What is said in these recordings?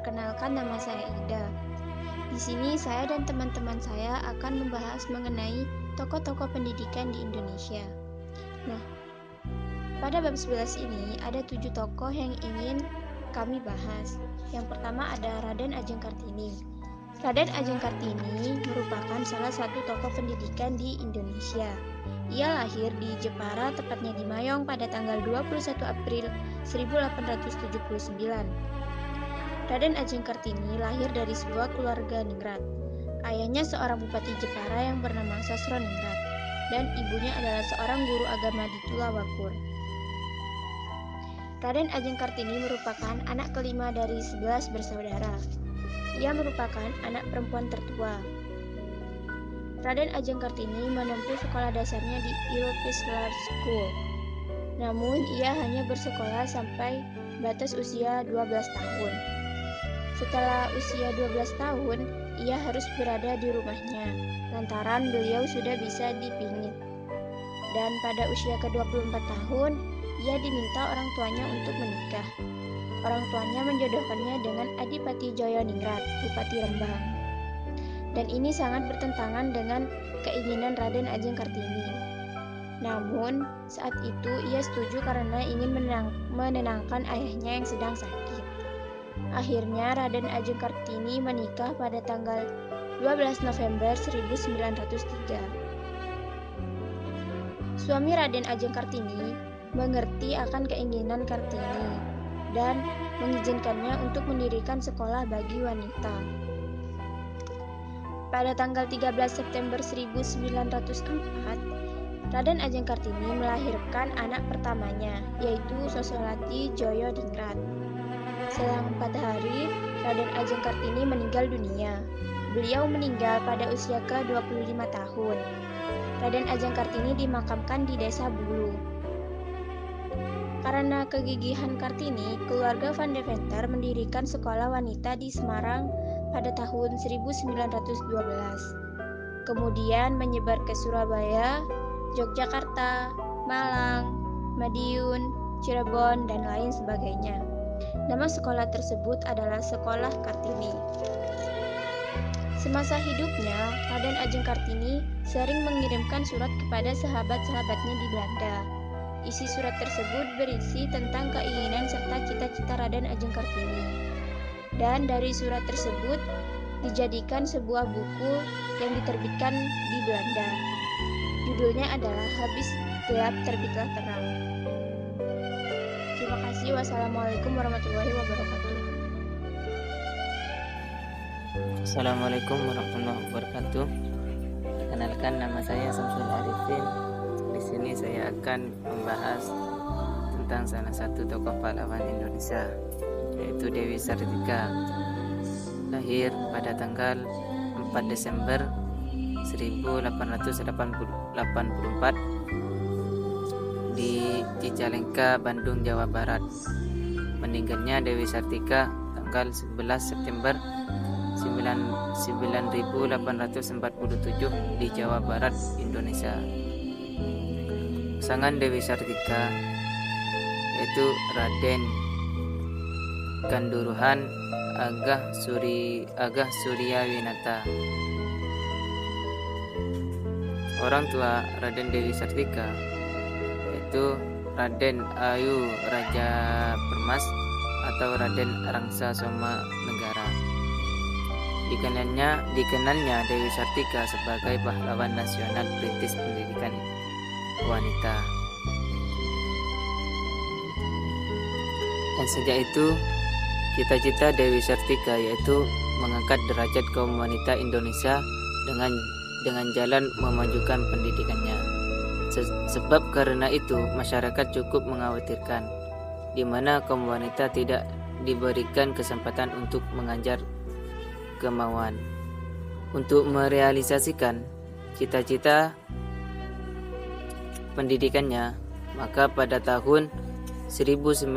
Perkenalkan, nama saya Ida. Di sini saya dan teman-teman saya akan membahas mengenai tokoh-tokoh pendidikan di Indonesia. Nah, pada bab 11 ini ada 7 tokoh yang ingin kami bahas. Yang pertama ada Raden Ajeng Kartini. Raden Ajeng Kartini merupakan salah satu tokoh pendidikan di Indonesia. Ia lahir di Jepara, tepatnya di Mayong pada tanggal 21 April 1879. Raden Ajeng Kartini lahir dari sebuah keluarga ningrat. Ayahnya seorang bupati Jepara yang bernama Sasroningrat, dan ibunya adalah seorang guru agama di Tulawakur. Raden Ajeng Kartini merupakan anak kelima dari 11 bersaudara. Ia merupakan anak perempuan tertua. Raden Ajeng Kartini menempuh sekolah dasarnya di European School. Namun, ia hanya bersekolah sampai batas usia 12 tahun. Setelah usia 12 tahun, ia harus berada di rumahnya, lantaran beliau sudah bisa dipingit. Dan pada usia ke-24 tahun, ia diminta orang tuanya untuk menikah. Orang tuanya menjodohkannya dengan Adipati Joyoningrat, Bupati Rembang. Dan ini sangat bertentangan dengan keinginan Raden Ajeng Kartini. Namun, saat itu ia setuju karena ingin menenangkan ayahnya yang sedang sakit. Akhirnya Raden Ajeng Kartini menikah pada tanggal 12 November 1903. Suami Raden Ajeng Kartini mengerti akan keinginan Kartini dan mengizinkannya untuk mendirikan sekolah bagi wanita. Pada tanggal 13 September 1904, Raden Ajeng Kartini melahirkan anak pertamanya, yaitu Sosowati Joyoningrat. Selang 4 hari, Raden Ajeng Kartini meninggal dunia. Beliau meninggal pada usia ke-25 tahun. Raden Ajeng Kartini dimakamkan di Desa Bulu. Karena kegigihan Kartini, keluarga Van Deventer mendirikan sekolah wanita di Semarang pada tahun 1912. Kemudian menyebar ke Surabaya, Yogyakarta, Malang, Madiun, Cirebon, dan lain sebagainya. Nama sekolah tersebut adalah Sekolah Kartini. Semasa hidupnya, Raden Ajeng Kartini sering mengirimkan surat kepada sahabat-sahabatnya di Belanda. Isi surat tersebut berisi tentang keinginan serta cita-cita Raden Ajeng Kartini. Dan dari surat tersebut dijadikan sebuah buku yang diterbitkan di Belanda. Judulnya adalah Habis Gelap Terbitlah Terang. Terima kasih. Wassalamualaikum warahmatullahi wabarakatuh. Assalamualaikum warahmatullahi wabarakatuh. Perkenalkan, nama saya Samsul Arifin. Di sini saya akan membahas tentang salah satu tokoh pahlawan Indonesia, yaitu Dewi Sartika. Lahir pada tanggal 4 Desember 1884 di Cicalengka, Bandung, Jawa Barat. Meninggalnya Dewi Sartika tanggal 11 September 1847 di Jawa Barat, Indonesia. Pasangan Dewi Sartika yaitu Raden Kanduruhan Agah Suryawinata. Orang tua Raden Dewi Sartika yaitu Raden Ayu Raja Permas atau Raden Arangsa Soma Negara. Dikenalnya Dewi Sartika sebagai pahlawan nasional perintis pendidikan wanita. Dan sejak itu cita-cita Dewi Sartika yaitu mengangkat derajat kaum wanita Indonesia dengan jalan memajukan pendidikannya. Sebab karena itu masyarakat cukup mengkhawatirkan di mana kaum wanita tidak diberikan kesempatan untuk mengajar kemauan. Untuk merealisasikan cita-cita pendidikannya, maka pada tahun 1904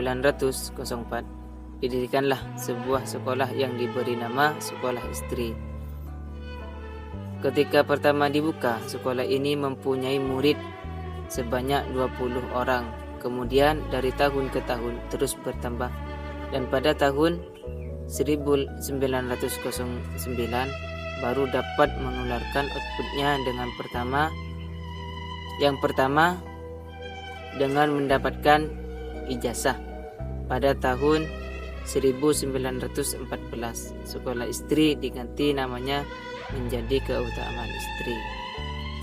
didirikanlah sebuah sekolah yang diberi nama Sekolah Istri. Ketika pertama dibuka, sekolah ini mempunyai murid sebanyak 20 orang. Kemudian dari tahun ke tahun terus bertambah, dan pada tahun 1909 baru dapat mengeluarkan outputnya yang pertama dengan mendapatkan ijazah pada tahun 1914. Sekolah istri diganti namanya menjadi Keutamaan Istri.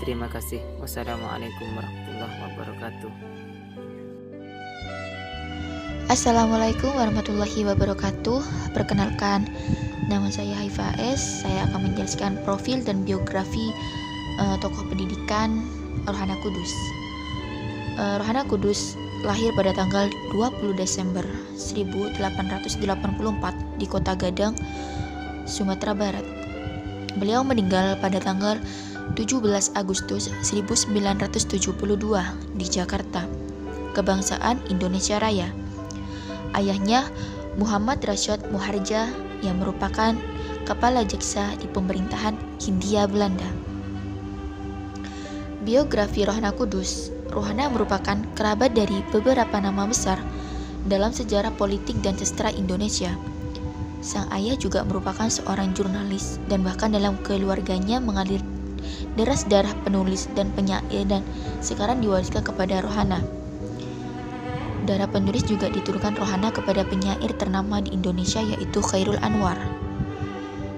Terima kasih. Wassalamualaikum warahmatullahi wabarakatuh. Assalamualaikum warahmatullahi wabarakatuh. Perkenalkan, nama saya Haifa S. Saya akan menjelaskan profil dan biografi tokoh pendidikan Rohana Kudus. Rohana Kudus lahir pada tanggal 20 Desember 1884 di Kota Gadang, Sumatera Barat. Beliau meninggal pada tanggal 17 Agustus 1972 di Jakarta, kebangsaan Indonesia Raya. Ayahnya Muhammad Rashad Muhardja yang merupakan kepala jaksa di pemerintahan Hindia Belanda. Biografi Rohana Kudus. Rohana merupakan kerabat dari beberapa nama besar dalam sejarah politik dan sastra Indonesia. Sang ayah juga merupakan seorang jurnalis dan bahkan dalam keluarganya mengalir deras darah penulis dan penyair dan sekarang diwariskan kepada Rohana. Darah penulis juga diturunkan Rohana kepada penyair ternama di Indonesia yaitu Chairul Anwar.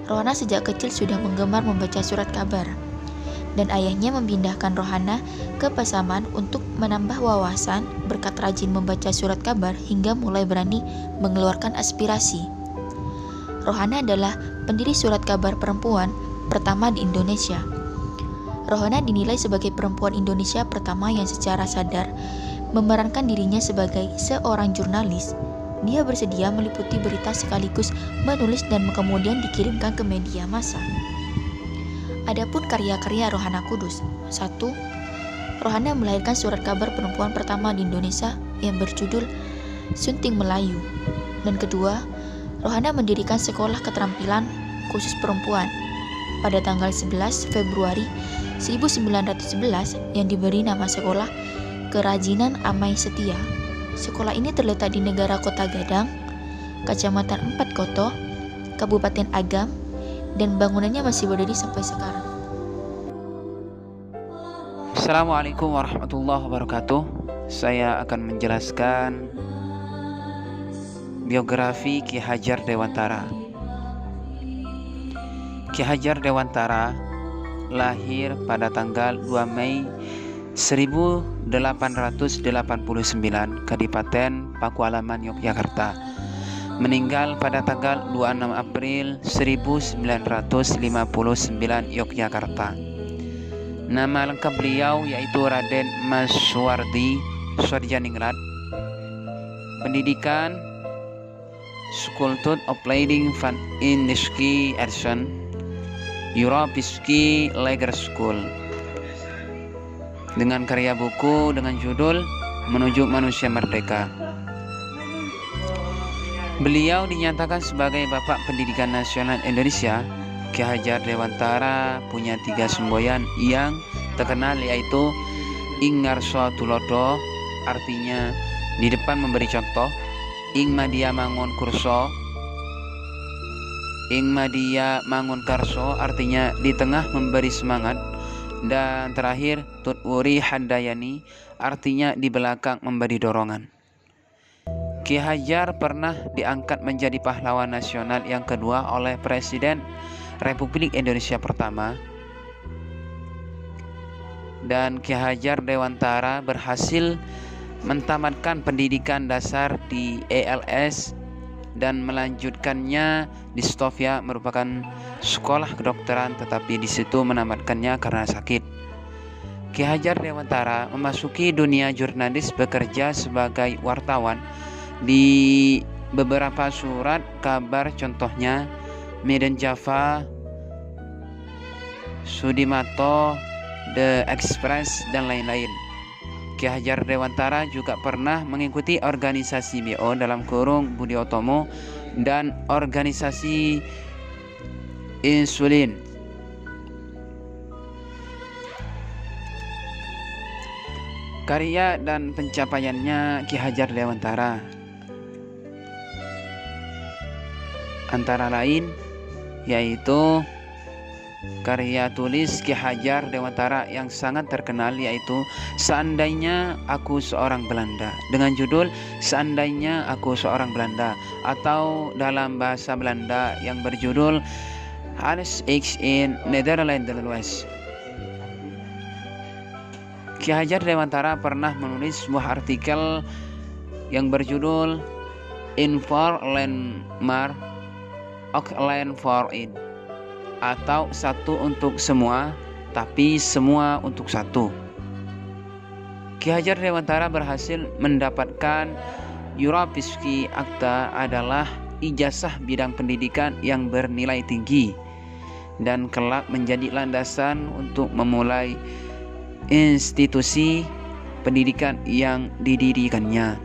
Rohana sejak kecil sudah menggemar membaca surat kabar, dan ayahnya memindahkan Rohana ke Pasaman untuk menambah wawasan berkat rajin membaca surat kabar hingga mulai berani mengeluarkan aspirasi. Rohana adalah pendiri surat kabar perempuan pertama di Indonesia. Rohana dinilai sebagai perempuan Indonesia pertama yang secara sadar memerankan dirinya sebagai seorang jurnalis. Dia bersedia meliputi berita sekaligus menulis dan kemudian dikirimkan ke media massa. Adapun karya-karya Rohana Kudus. 1. Rohana melahirkan surat kabar perempuan pertama di Indonesia yang berjudul Sunting Melayu. Dan kedua, Rohana mendirikan sekolah keterampilan khusus perempuan pada tanggal 11 Februari 1911 yang diberi nama sekolah Kerajinan Amai Setia. Sekolah ini terletak di negara Kota Gadang, Kecamatan Empat Koto, Kabupaten Agam, dan bangunannya masih berdiri sampai sekarang. Assalamualaikum warahmatullahi wabarakatuh. Saya akan menjelaskan biografi Ki Hajar Dewantara. Ki Hajar Dewantara lahir pada tanggal 2 Mei 1889, Kadipaten Pakualaman, Yogyakarta. Meninggal pada tanggal 26 April 1959, Yogyakarta. Nama lengkap beliau yaitu Raden Mas Suwardi Swarjaningrat. Pendidikan Schooltud Opleiding van Indische Ersen, Europische Lager School, dengan karya buku dengan judul Menuju Manusia Merdeka. Beliau dinyatakan sebagai Bapak Pendidikan Nasional Indonesia. Ki Hajar Dewantara punya 3 semboyan yang terkenal yaitu Ing Ngarso Tulodo, artinya di depan memberi contoh, Ing Madya Mangun Kurso, Ing Madya Mangun Karso, artinya di tengah memberi semangat, dan terakhir Tutwuri Handayani, artinya di belakang memberi dorongan. Ki Hajar pernah diangkat menjadi pahlawan nasional yang kedua oleh Presiden Republik Indonesia pertama, dan Ki Hajar Dewantara berhasil mentamatkan pendidikan dasar di ELS dan melanjutkannya di Stovia, merupakan sekolah kedokteran, tetapi di situ menamatkannya karena sakit. Ki Hajar Dewantara memasuki dunia jurnalis, bekerja sebagai wartawan di beberapa surat kabar, contohnya Medan Java, Sudimato, The Express, dan lain-lain. Ki Hajar Dewantara juga pernah mengikuti organisasi BO dalam kurung Budi Utomo dan organisasi Insulin. Karya dan pencapaiannya Ki Hajar Dewantara antara lain yaitu karya tulis Ki Hajar Dewantara yang sangat terkenal, yaitu Seandainya Aku Seorang Belanda, dengan judul Seandainya Aku Seorang Belanda, atau dalam bahasa Belanda yang berjudul Als ik in Nederland was. Ki Hajar Dewantara pernah menulis sebuah artikel yang berjudul In for Landmark Ok Land for In, atau satu untuk semua, tapi semua untuk satu. Ki Hajar Dewantara berhasil mendapatkan Europeiski Akta, adalah ijazah bidang pendidikan yang bernilai tinggi dan kelak menjadi landasan untuk memulai institusi pendidikan yang didirikannya.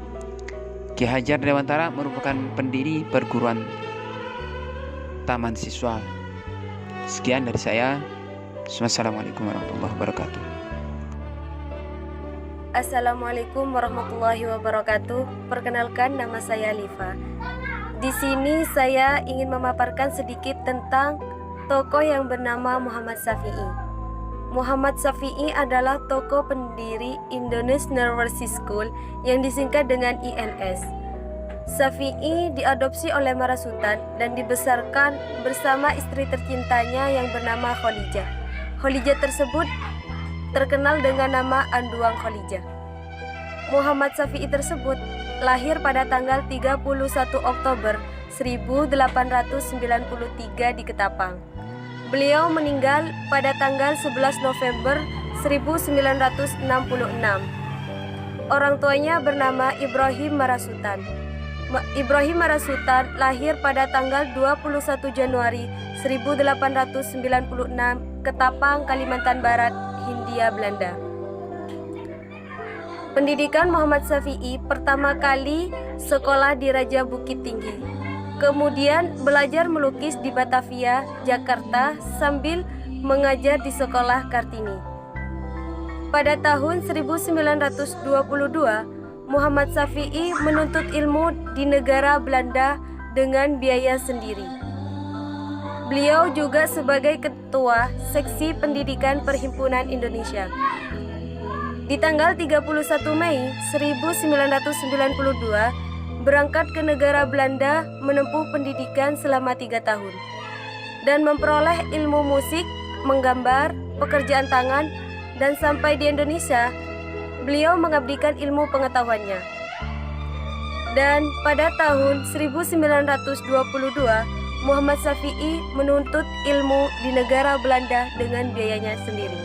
Ki Hajar Dewantara merupakan pendiri perguruan taman siswa. Sekian dari saya. Wassalamualaikum warahmatullahi wabarakatuh. Assalamualaikum warahmatullahi wabarakatuh. Perkenalkan, nama saya Liva. Di sini saya ingin memaparkan sedikit tentang tokoh yang bernama Muhammad Syafi'i. Muhammad Syafi'i adalah tokoh pendiri Indonesian University School yang disingkat dengan INS. Syafi'i diadopsi oleh Marasutan dan dibesarkan bersama istri tercintanya yang bernama Khalijah. Khalijah tersebut terkenal dengan nama Anduang Khalijah. Muhammad Syafi'i tersebut lahir pada tanggal 31 Oktober 1893 di Ketapang. Beliau meninggal pada tanggal 11 November 1966. Orang tuanya bernama Ibrahim Marasutan. Ibrahim Marasutan lahir pada tanggal 21 Januari 1896, Ketapang, Kalimantan Barat, Hindia Belanda. Pendidikan Muhammad Syafi'i pertama kali sekolah di Raja Bukit Tinggi. Kemudian belajar melukis di Batavia, Jakarta sambil mengajar di sekolah Kartini. Pada tahun 1922, Muhammad Syafi'i menuntut ilmu di negara Belanda dengan biaya sendiri. Beliau juga sebagai ketua seksi pendidikan Perhimpunan Indonesia. Di tanggal 31 Mei 1992, berangkat ke negara Belanda menempuh pendidikan selama 3 tahun dan memperoleh ilmu musik, menggambar, pekerjaan tangan, dan sampai di Indonesia beliau mengabdikan ilmu pengetahuannya. Dan pada tahun 1922, Muhammad Syafi'i menuntut ilmu di negara Belanda dengan biayanya sendiri.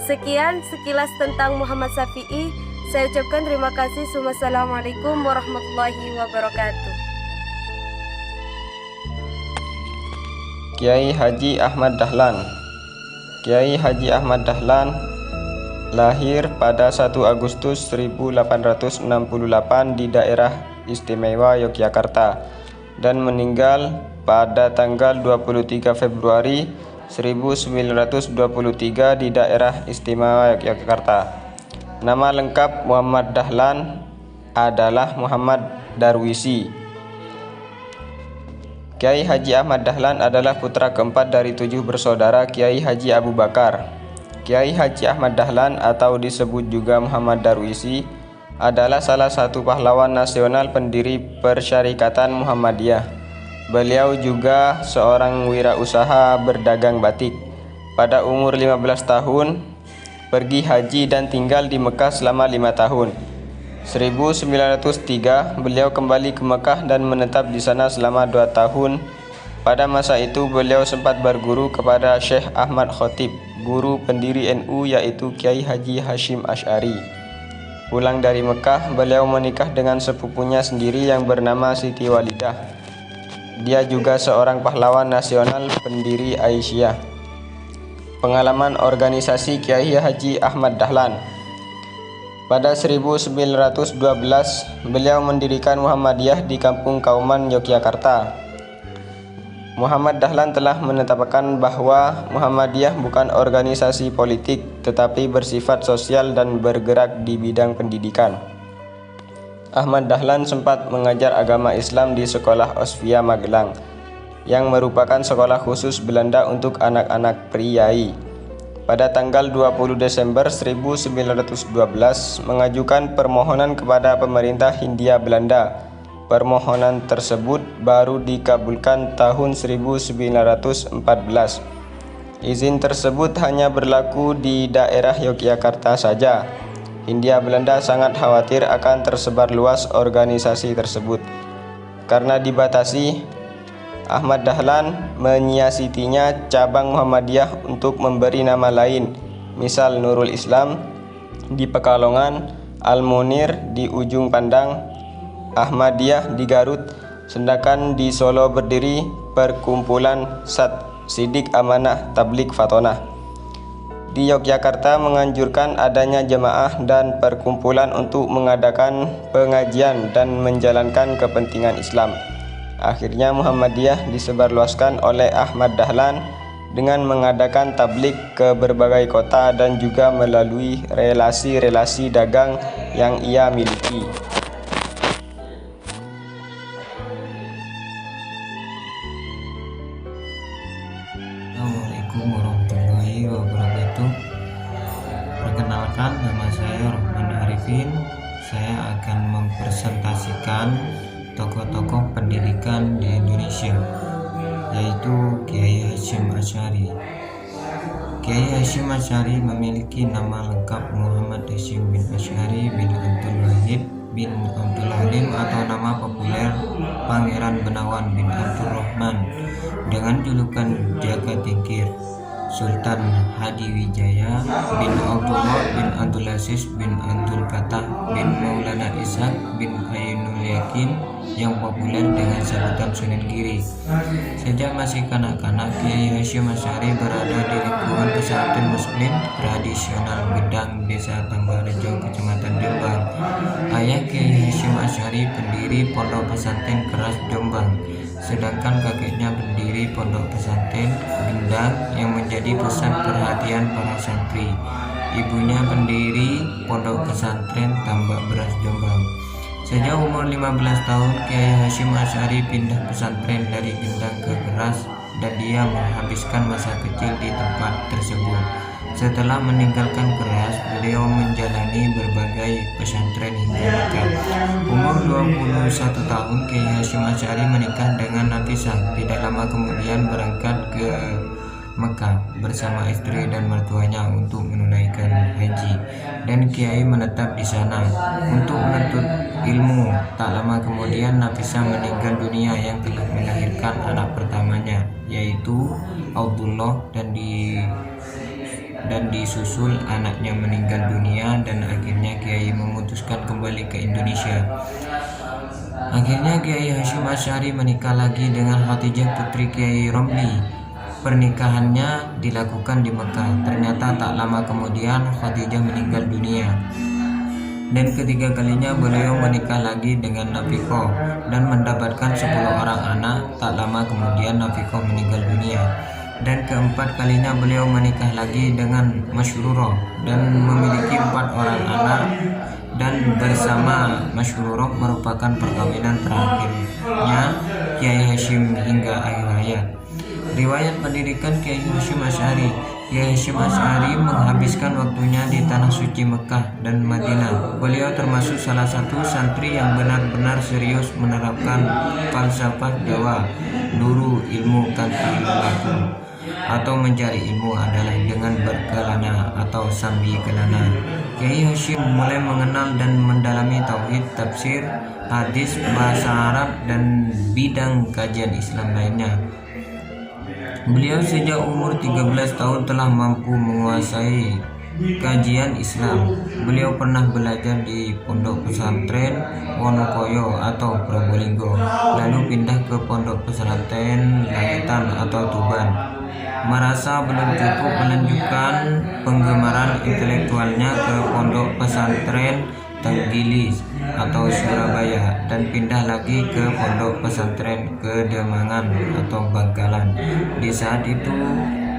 Sekian sekilas tentang Muhammad Syafi'i. Saya ucapkan terima kasih. Wassalamualaikum warahmatullahi wabarakatuh. Kiai Haji Ahmad Dahlan. Kiai Haji Ahmad Dahlan lahir pada 1 Agustus 1868 di daerah istimewa Yogyakarta dan meninggal pada tanggal 23 Februari 1923 di daerah istimewa Yogyakarta. Nama lengkap Muhammad Dahlan adalah Muhammad Darwisi. Kiai Haji Ahmad Dahlan adalah putra keempat dari 7 bersaudara Kiai Haji Abu Bakar. Kiai Haji Ahmad Dahlan atau disebut juga Muhammad Darwisi adalah salah satu pahlawan nasional pendiri Persyarikatan Muhammadiyah. Beliau juga seorang wirausaha berdagang batik. Pada umur 15 tahun, pergi haji dan tinggal di Mekah selama 5 tahun. 1903, beliau kembali ke Mekah dan menetap di sana selama 2 tahun. Pada masa itu beliau sempat berguru kepada Syekh Ahmad Khotib, guru pendiri NU yaitu Kiai Haji Hashim Asy'ari. Pulang dari Mekah, beliau menikah dengan sepupunya sendiri yang bernama Siti Walidah. Dia juga seorang pahlawan nasional pendiri Aisyah. Pengalaman organisasi Kiai Haji Ahmad Dahlan. Pada 1912, beliau mendirikan Muhammadiyah di Kampung Kauman, Yogyakarta. Muhammad Dahlan telah menetapkan bahwa Muhammadiyah bukan organisasi politik tetapi bersifat sosial dan bergerak di bidang pendidikan. Ahmad Dahlan sempat mengajar agama Islam di Sekolah Osvia Magelang. yang merupakan sekolah khusus Belanda untuk anak-anak priai. Pada tanggal 20 Desember 1912 mengajukan permohonan kepada pemerintah Hindia Belanda. Permohonan tersebut baru dikabulkan tahun 1914. Izin tersebut hanya berlaku di daerah Yogyakarta saja. Hindia Belanda sangat khawatir akan tersebar luas organisasi tersebut. Karena dibatasi, Ahmad Dahlan menyiasatinya cabang Muhammadiyah untuk memberi nama lain, misal Nurul Islam di Pekalongan, Al-Munir di Ujung Pandang, Ahmadiyah di Garut, sedangkan di Solo berdiri Perkumpulan Sidik Amanah Tabligh Fatonah. Di Yogyakarta menganjurkan adanya jemaah dan perkumpulan untuk mengadakan pengajian dan menjalankan kepentingan Islam. Akhirnya Muhammadiyah disebarluaskan oleh Ahmad Dahlan dengan mengadakan tabligh ke berbagai kota dan juga melalui relasi-relasi dagang yang ia miliki. Assalamualaikum warahmatullahi wabarakatuh. Perkenalkan, nama saya Rahman Arifin. Saya akan mempresentasikan tokoh-tokoh pendidikan di Indonesia, yaitu Kiai Hasyim Asy'ari. Kiai Hasyim Asy'ari memiliki nama lengkap Muhammad Hasyim bin Asy'ari bin Abdul Wahid bin Abdul Halim atau nama populer Pangeran Benawan bin Abdul Rahman, dengan julukan Jaga Tingkir, Sultan Hadiwijaya bin Abdullah bin Abdul Aziz bin Abdul Fattah bin Maulana Ishaq bin Ainul Yakin yang populer dengan sebutan Sunan Giri. Sejak masih kanak-kanak, Kiai Hasyim Asy'ari berada di lingkungan pesantren muslim tradisional Gedang, Desa Tambahrejo, Kecamatan Jombang. Ayah Kiai Hasyim Asy'ari pendiri Pondok Pesantren Keras Jombang, sedangkan kakeknya pendiri Pondok Pesantren Gendang yang menjadi pusat perhatian para santri. Ibunya pendiri Pondok Pesantren Tambak Beras Jombang. Sejak umur 15 tahun, Kiai Hasyim Asy'ari pindah pesantren dari Gendang ke Keras dan dia menghabiskan masa kecil di tempat tersebut. Setelah meninggalkan Keras, beliau menjalani berbagai pesantren hingga nikah. Umur 21 tahun, Kiai Hasyim Asy'ari menikah dengan Nafisah. Tidak lama kemudian berangkat ke Mekah bersama istri dan mertuanya untuk menunaikan haji, dan Kiai menetap di sana untuk menuntut ilmu. Tak lama kemudian Nafisah meninggal dunia yang telah melahirkan anak pertamanya, yaitu Abdullah, dan disusul anaknya meninggal dunia, dan akhirnya Kiai memutuskan kembali ke Indonesia. Akhirnya Kiai Hasyim Asy'ari menikah lagi dengan Khadijah putri Kiai Romli. Pernikahannya dilakukan di Mekah. Ternyata tak lama kemudian Khadijah meninggal dunia, dan ketiga kalinya beliau menikah lagi dengan Nafikoh dan mendapatkan 10 orang anak. Tak lama kemudian Nafikoh meninggal dunia, dan keempat kalinya beliau menikah lagi dengan Masyruroh dan memiliki 4 orang anak, dan bersama Masyruroh merupakan perkawinan terakhirnya Kiai Hasyim hingga akhir hayat. Riwayat pendidikan Kiai Hasyim Asy'ari. Kiai Hasyim Asy'ari menghabiskan waktunya di tanah suci Mekah dan Madinah. Beliau termasuk salah satu santri yang benar-benar serius menerapkan falsafah Jawa, luru ilmu kanti laku, atau mencari ilmu adalah dengan berkelana atau sambil kelana. Kiai Hasyim mulai mengenal dan mendalami tauhid, tafsir, hadis, bahasa Arab, dan bidang kajian Islam lainnya. Beliau sejak umur 13 tahun telah mampu menguasai kajian Islam. Beliau pernah belajar di Pondok Pesantren Wonokoyo atau Probolinggo, lalu pindah ke Pondok Pesantren Langitan atau Tuban. Merasa belum cukup melanjutkan penggemaran intelektualnya ke Pondok Pesantren Tenggilis atau Surabaya, dan pindah lagi ke Pondok Pesantren Kedemangan atau Bangkalan. Di saat itu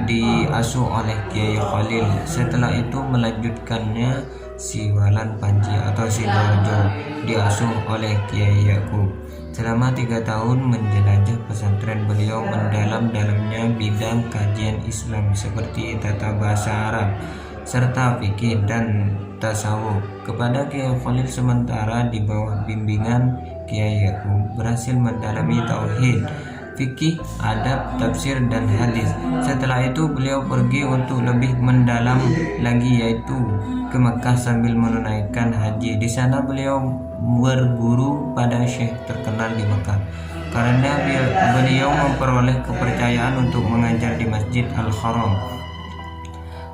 diasuh oleh Kiai Khalil. Setelah itu melanjutkannya Siwalan Panji atau Sidoarjo, diasuh oleh Kiai Yakub. Selama 3 tahun menjelajah pesantren, beliau mendalam-dalamnya bidang kajian Islam seperti tata bahasa Arab serta fikih dan tasawuf. Kepada Kiai Khalil sementara di bawah bimbingan Kiai Yakub berhasil mendalami tauhid, fikih, adab, tafsir, dan hadis. Setelah itu beliau pergi untuk lebih mendalam lagi, yaitu ke Mekah sambil menunaikan haji. Di sana beliau berguru pada syekh terkenal di Mekah. Karena beliau memperoleh kepercayaan untuk mengajar di Masjid Al-Haram.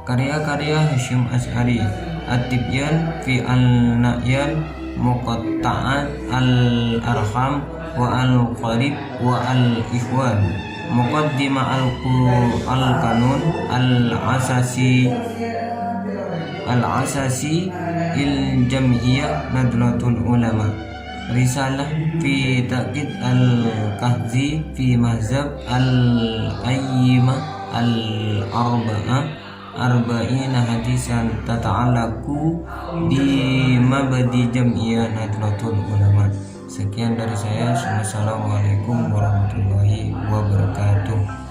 Karya-karya Hasyim Asy'ari, At-Tibyan fi Al-Na'yan, Muqatta'at Al-Arham, wa Al-Qarib, wa Al-Ikhwan, Muqaddimah Al-Qanun, Al-Asasi Il-Jam'iyah Nadlatul Ulama, Risalah fi Taqid Al-Kahzi fi Mazhab Al-Ayyimah Al-Arba'ah, Arba'ina hadisan tata'alaku di mabadi Jam'iyah Nadlatul Ulama. Sekian dari saya. Wassalamualaikum warahmatullahi wabarakatuh.